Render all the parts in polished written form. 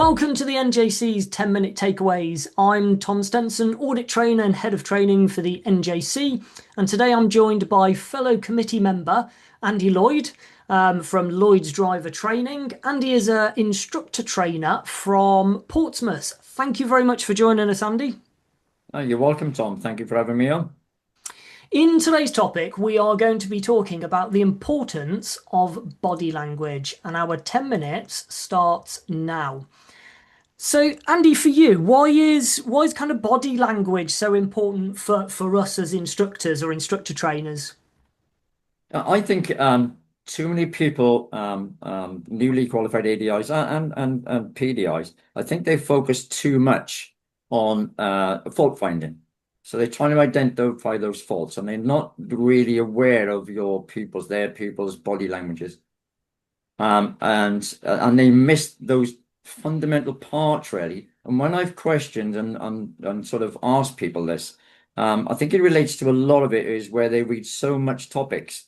Welcome to the NJC's 10-minute takeaways. I'm Tom Stenson, audit trainer and head of training for the NJC, and today I'm joined by fellow committee member Andy Lloyd from Lloyd's Driver Training. Andy is an instructor trainer from Portsmouth. Thank you very much for joining us, Andy. You're welcome, Tom. Thank you for having me on. In today's topic, we are going to be talking about the importance of body language, and our 10 minutes starts now. So, Andy, for you, why is kind of body language so important for us as instructors or instructor trainers? I think too many people, newly qualified ADIs and PDIs, I think they focus too much on fault finding. So they're trying to identify those faults, and they're not really aware of their pupils' body languages, and they miss those fundamental parts really. And when I've questioned and sort of asked people this, I think it relates to a lot of it is where they read so much topics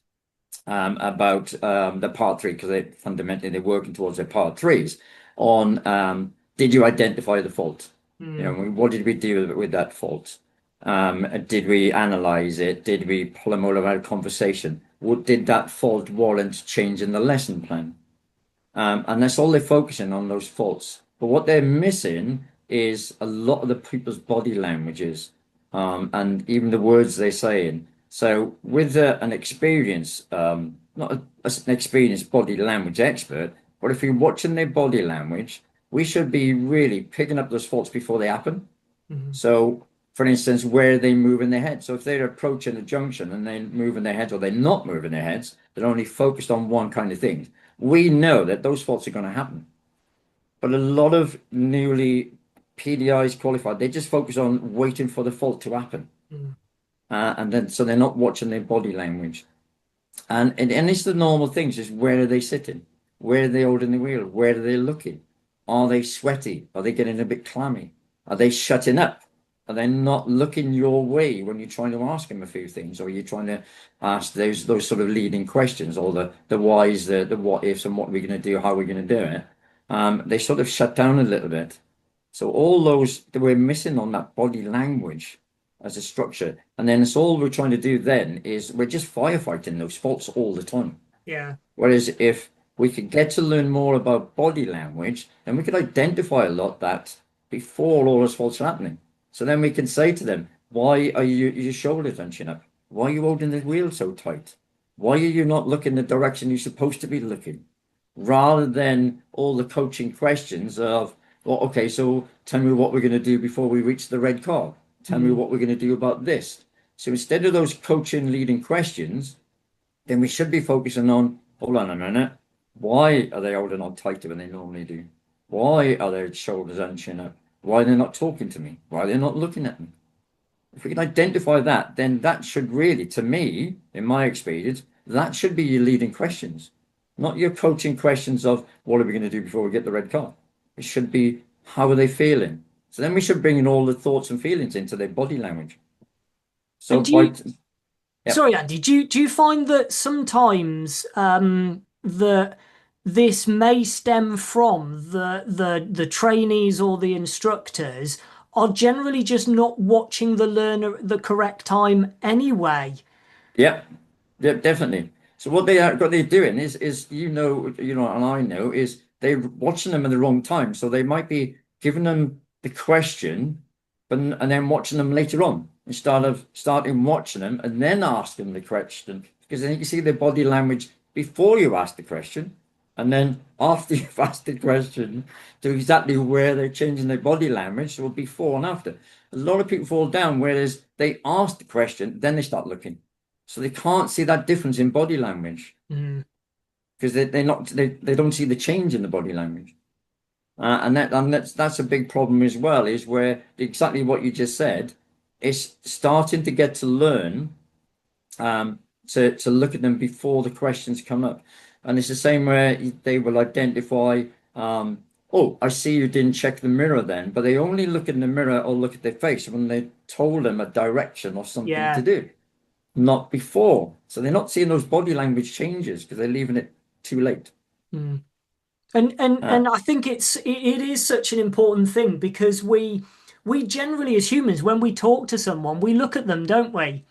about the part three, because they're working towards their part threes on did you identify the fault? What did we do with that fault? Did we analyze it? Did we pull them all out of conversation? Did that fault warrant change in the lesson plan? And that's all they're focusing on, those faults. But what they're missing is a lot of the people's body languages, and even the words they're saying. So with an experienced, not an experienced body language expert, but if you're watching their body language, we should be really picking up those faults before they happen. So, for instance, where they move in their head. So if they're approaching a junction and they're moving their heads, or they're not moving their heads, they're only focused on one kind of thing, we know that those faults are going to happen. But a lot of newly PDIs qualified, they just focus on waiting for the fault to happen. And then, so they're not watching their body language. And it's the normal things, is where are they sitting? Where are they holding the wheel? Where are they looking? Are they sweaty? Are they getting a bit clammy? Are they shutting up? Are they not looking your way when you're trying to ask them a few things, or you're trying to ask those sort of leading questions, or the whys, the what ifs, and what are we going to do, how are we going to do it? They sort of shut down a little bit. So all those that we're missing on that body language as a structure, and then it's all we're trying to do then is we're just firefighting those faults all the time. Yeah. Whereas if we could get to learn more about body language, then we could identify a lot that before all those faults are happening. So then we can say to them, why are your shoulders hunching up? Why are you holding the wheel so tight? Why are you not looking the direction you're supposed to be looking? Rather than all the coaching questions of, well, okay, so tell me what we're going to do before we reach the red car. Tell me what we're going to do about this. So instead of those coaching leading questions, then we should be focusing on, hold on a minute, why are they holding on tighter than they normally do? Why are their shoulders hunching up? Why they're not talking to me? Why they're not looking at me? If we can identify that, then that should really, to me, in my experience, that should be your leading questions, not your coaching questions of what are we going to do before we get the red car. It should be, how are they feeling? So then we should bring in all the thoughts and feelings into their body language. So And sorry, Andy, do you find that sometimes that this may stem from the trainees or the instructors are generally just not watching the learner at the correct time anyway? Yeah, definitely. So what they're doing is and I know is they're watching them at the wrong time. So they might be giving them the question, and then watching them later on instead of starting watching them and then asking them the question, because then you can see their body language before you ask the question, and then after you've asked the question to exactly where they're changing their body language, so before and after. A lot of people fall down, whereas they ask the question, then they start looking. So they can't see that difference in body language because they don't see the change in the body language. And that's a big problem as well, is where exactly what you just said is starting to get to learn to look at them before the questions come up. And it's the same where they will identify, oh, I see you didn't check the mirror then, but they only look in the mirror or look at their face when they told them a direction or something to do, not before. So they're not seeing those body language changes because they're leaving it too late. And Uh, I think it is such an important thing because we generally as humans, when we talk to someone, we look at them, don't we?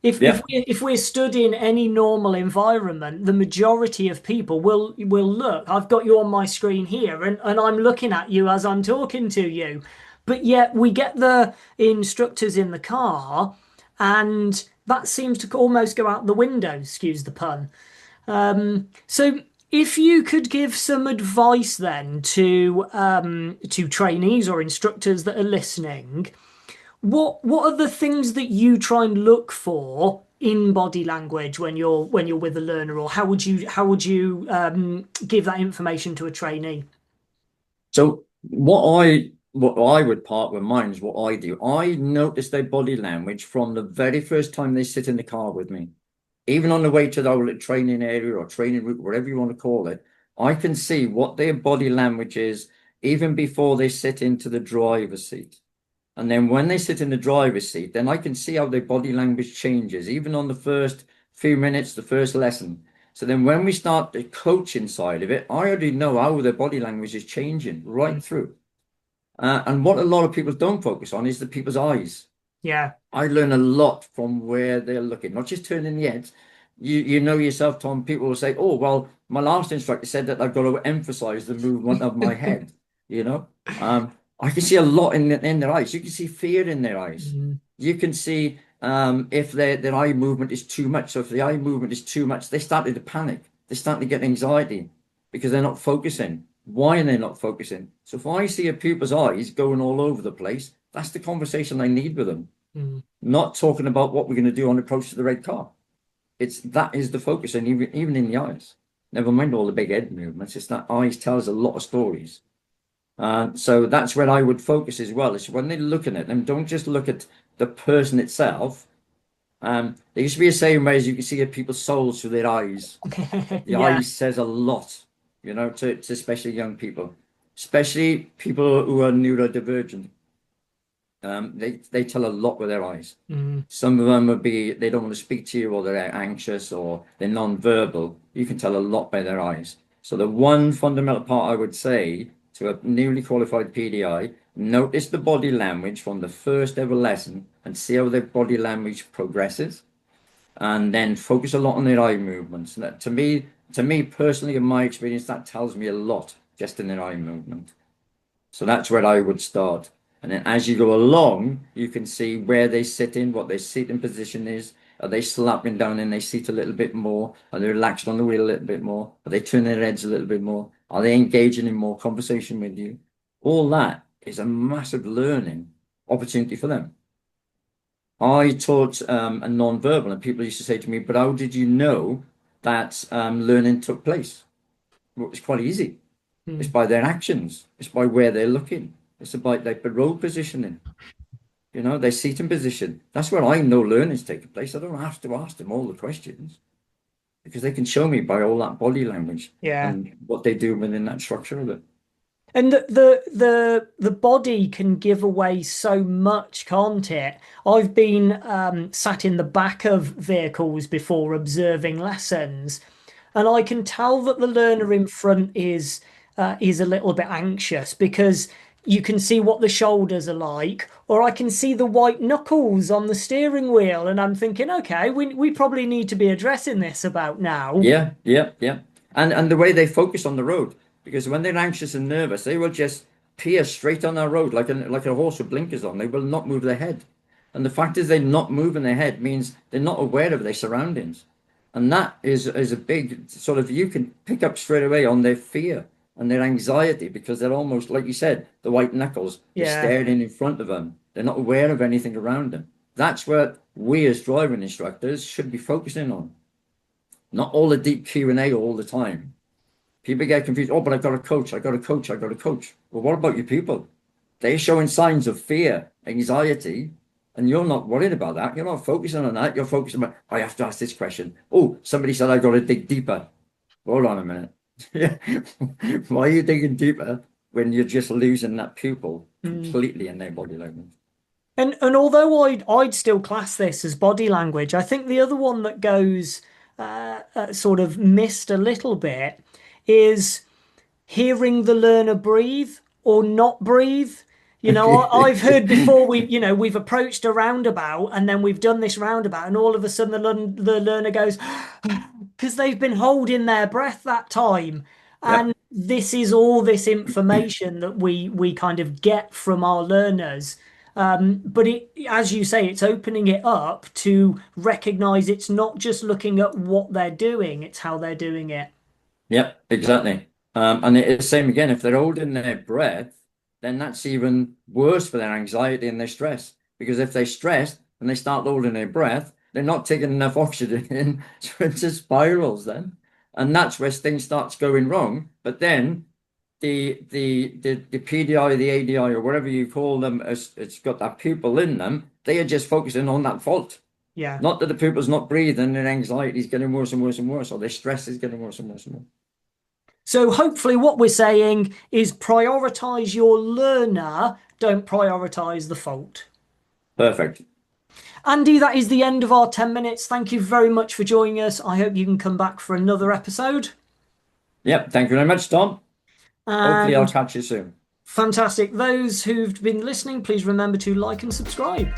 yeah. If we're stood in any normal environment, the majority of people will look. I've got you on my screen here, and I'm looking at you as I'm talking to you. But yet we get the instructors in the car, and that seems to almost go out the window, excuse the pun. So if you could give some advice then to trainees or instructors that are listening, what are the things that you try and look for in body language when you're with a learner, or how would you give that information to a trainee? So what I would part with mine is what I do. I notice their body language from the very first time they sit in the car with me. Even on the way to the training area or training route, whatever you want to call it, I can see what their body language is even before they sit into the driver's seat. And then when they sit in the driver's seat, then I can see how their body language changes, even on the first few minutes, the first lesson. So then when we start the coaching side of it, I already know how their body language is changing right Mm. through. And what a lot of people don't focus on is the people's eyes. Yeah. I learn a lot from where they're looking, not just turning the heads. You know yourself, Tom. People will say, "Oh, well, my last instructor said that I've got to emphasize the movement of my head." You know, I can see a lot in their eyes. You can see fear in their eyes. Mm, You can see if their eye movement is too much. So if the eye movement is too much, they started to panic. They start to get anxiety because they're not focusing. Why are they not focusing? So if I see a pupil's eyes going all over the place, that's the conversation I need with them, mm, not talking about what we're going to do on approach to the red car. It's that is the focus, and even in the eyes. Never mind all the big head movements. It's that eyes tells a lot of stories. So that's where I would focus as well. Is when they're looking at them, don't just look at the person itself. There used to be a saying where you can see people's souls through their eyes. The yeah. eyes says a lot, to especially young people, especially people who are neurodivergent. They tell a lot with their eyes. Mm, Some of them would be they don't want to speak to you, or they're anxious, or they're non-verbal. You can tell a lot by their eyes. So the one fundamental part I would say to a newly qualified PDI, notice the body language from the first ever lesson and see how their body language progresses, and then focus a lot on their eye movements. And that, to me personally, in my experience, that tells me a lot just in their eye movement. So that's where I would start. And then as you go along, you can see where they sit in, what their sitting position is. Are they slapping down in their seat a little bit more? Are they relaxed on the wheel a little bit more? Are they turning their heads a little bit more? Are they engaging in more conversation with you? All that is a massive learning opportunity for them. I taught a non-verbal, and people used to say to me, "But how did you know that learning took place?" Well, it's quite easy. It's mm, by their actions. It's by where they're looking. It's about like the road positioning, their seating position. That's where I know learning's taking place. I don't have to ask them all the questions because they can show me by all that body language yeah. and what they do within that structure of it. And the body can give away so much, can't it? I've been sat in the back of vehicles before observing lessons, and I can tell that the learner in front is a little bit anxious because you can see what the shoulders are like, or I can see the white knuckles on the steering wheel, and I'm thinking, okay, we probably need to be addressing this about now. Yeah, yeah, yeah. And the way they focus on the road, because when they're anxious and nervous, they will just peer straight on our road like a horse with blinkers on. They will not move their head. And the fact is they're not moving their head means they're not aware of their surroundings. And that is a big sort of you can pick up straight away on their fear and their anxiety because they're almost like you said, the white knuckles, they're Yeah. staring in front of them. They're not aware of anything around them. That's what we as driving instructors should be focusing on. Not all the deep Q&A all the time. People get confused. Oh, but I got a coach. I got a coach. I got a coach. Well, what about your people? They're showing signs of fear, anxiety, and you're not worried about that. You're not focusing on that. You're focusing on, I have to ask this question. Oh, somebody said I got to dig deeper. Hold on a minute. Why are you digging deeper when you're just losing that pupil Mm. completely in their body language? And although I'd still class this as body language, I think the other one that goes sort of missed a little bit is hearing the learner breathe or not breathe. I've heard before we've approached a roundabout and then we've done this roundabout and all of a sudden the learner goes because they've been holding their breath that time. Yep. And this is all this information that we kind of get from our learners. But as you say, it's opening it up to recognize it's not just looking at what they're doing, it's how they're doing it. Yep, exactly. And it's the same again, if they're holding their breath, then that's even worse for their anxiety and their stress. Because if they're stressed and they start holding their breath, they're not taking enough oxygen in, so it just spirals then. And that's where things starts going wrong. But then the PDI, the ADI, or whatever you call them, it's got that pupil in them, they are just focusing on that fault. Yeah. Not that the pupil's not breathing and anxiety is getting worse and worse and worse, or their stress is getting worse and worse and worse. So hopefully what we're saying is prioritize your learner, don't prioritize the fault. Perfect. Andy, that is the end of our 10 minutes. Thank you very much for joining us. I hope you can come back for another episode. Yep. Thank you very much, Tom. Hopefully I'll And catch you soon. fantastic. Those who've been listening, please remember to like and subscribe.